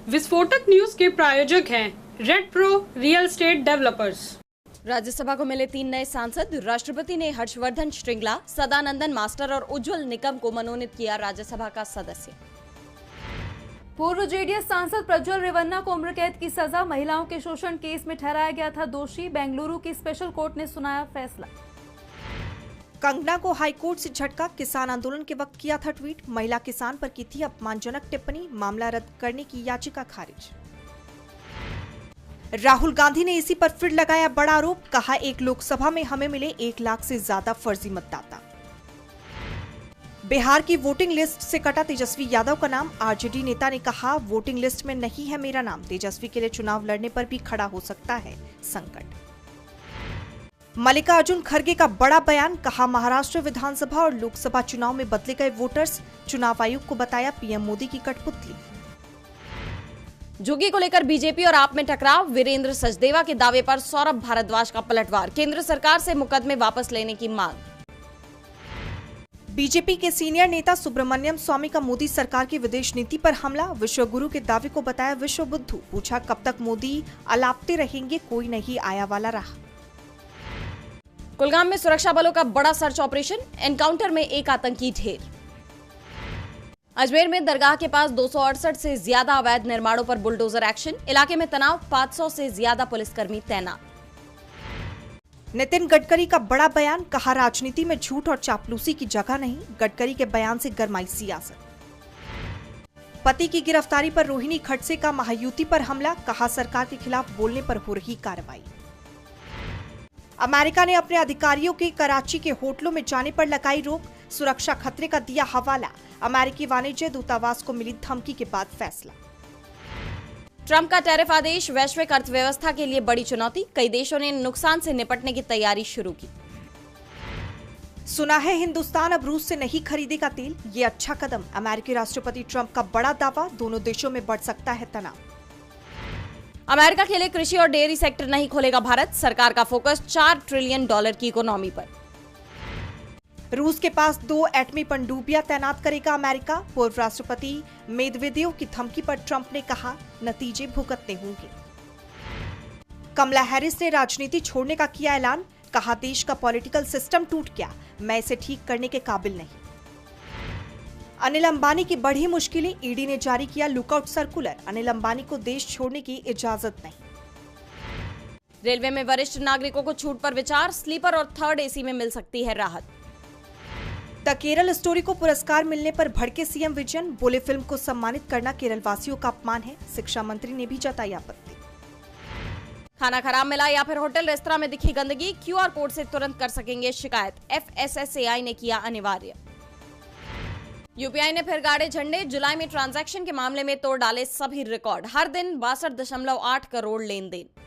विस्फोटक न्यूज के प्रायोजक हैं red pro real estate developers. Rajya Sabha को मिले 3 नए सांसद। राष्ट्रपति ने हर्षवर्धन श्रृंगला, सदानंदन मास्टर और उज्जवल निकम को मनोनीत किया राज्यसभा का सदस्य। पूर्व जेडीएस सांसद प्रज्वल रेवन्ना को उम्र कैद की सजा। महिलाओं के शोषण केस में ठहराया गया था दोषी। बेंगलुरु की स्पेशल कोर्ट ने सुनाया फैसला। कंगना को हाईकोर्ट से झटका। किसान आंदोलन के वक्त किया था ट्वीट। महिला किसान पर की थी अपमानजनक टिप्पणी। मामला रद्द करने की याचिका खारिज। राहुल गांधी ने इसी पर फिर लगाया बड़ा आरोप। कहा, एक लोकसभा में हमें मिले 1 लाख से ज्यादा फर्जी मतदाता। बिहार की वोटिंग लिस्ट से कटा तेजस्वी यादव का नाम। आरजेडी नेता ने कहा, वोटिंग लिस्ट में नहीं है मेरा नाम। तेजस्वी के लिए चुनाव लड़ने पर भी खड़ा हो सकता है संकट। मल्लिकार्जुन खड़गे का बड़ा बयान। कहा, महाराष्ट्र विधानसभा और लोकसभा चुनाव में बदले गए वोटर्स। चुनाव आयोग को बताया पीएम मोदी की कठपुतली। झुग्गी को लेकर बीजेपी और आप में टकराव। वीरेंद्र सचदेवा के दावे पर सौरभ भारद्वाज का पलटवार। केंद्र सरकार से मुकदमे वापस लेने की मांग। बीजेपी के सीनियर नेता सुब्रमण्यम स्वामी का मोदी सरकार की विदेश नीति पर हमला। विश्व गुरु के दावे को बताया विश्व बुद्धू। पूछा, कब तक मोदी अलापते रहेंगे, कोई नहीं आया वाला रहा। कुलगाम में सुरक्षा बलों का बड़ा सर्च ऑपरेशन। एनकाउंटर में एक आतंकी ढेर। अजमेर में दरगाह के पास 268 से ज्यादा अवैध निर्माणों पर बुलडोजर एक्शन। इलाके में तनाव। 500 से ज्यादा पुलिसकर्मी तैनात। नितिन गडकरी का बड़ा बयान। कहा, राजनीति में झूठ और चापलूसी की जगह नहीं। गडकरी के बयान से गरमाई सियासत। पति की गिरफ्तारी पर रोहिणी खड़से का महायुति पर हमला। कहा, सरकार के खिलाफ बोलने पर हो रही कार्रवाई। अमेरिका ने अपने अधिकारियों के कराची के होटलों में जाने पर लगाई रोक। सुरक्षा खतरे का दिया हवाला। अमेरिकी वाणिज्य दूतावास को मिली धमकी के बाद फैसला। ट्रंप का टैरिफ आदेश वैश्विक अर्थव्यवस्था के लिए बड़ी चुनौती। कई देशों ने नुकसान से निपटने की तैयारी शुरू की। सुना है हिंदुस्तान अब रूस से नहीं खरीदेगा तेल। ये अच्छा कदम। अमेरिकी राष्ट्रपति ट्रंप का बड़ा दावा। दोनों देशों में बढ़ सकता है तनाव। अमेरिका के लिए कृषि और डेयरी सेक्टर नहीं खोलेगा भारत। सरकार का फोकस $4 ट्रिलियन की इकोनॉमी पर। रूस के पास 2 एटमी पनडुब्बियां तैनात करेगा अमेरिका। पूर्व राष्ट्रपति मेदवेदेव की धमकी पर ट्रंप ने कहा, नतीजे भुगतने होंगे। कमला हैरिस ने राजनीति छोड़ने का किया ऐलान। कहा, देश का पॉलिटिकल सिस्टम टूट गया, मैं इसे ठीक करने के काबिल नहीं। अनिल अंबानी की बढ़ी मुश्किलें। ईडी ने जारी किया लुकआउट सर्कुलर। अनिल अंबानी को देश छोड़ने की इजाजत नहीं। रेलवे में वरिष्ठ नागरिकों को छूट पर विचार। स्लीपर और 3rd एसी में मिल सकती है राहत। द केरल स्टोरी को पुरस्कार मिलने पर भड़के सीएम विजयन। बोले, फिल्म को सम्मानित करना केरल वासियों का अपमान है। शिक्षा मंत्री ने भी जताई आपत्ति। खाना खराब मिला या फिर होटल रेस्तरां में दिखी गंदगी, QR कोड से तुरंत कर सकेंगे शिकायत। FSSAI ने किया अनिवार्य। यूपीआई ने फिर गाड़े झंडे। जुलाई में ट्रांजैक्शन के मामले में तोड़ डाले सभी रिकॉर्ड। हर दिन 62.8 करोड़ लेन देन।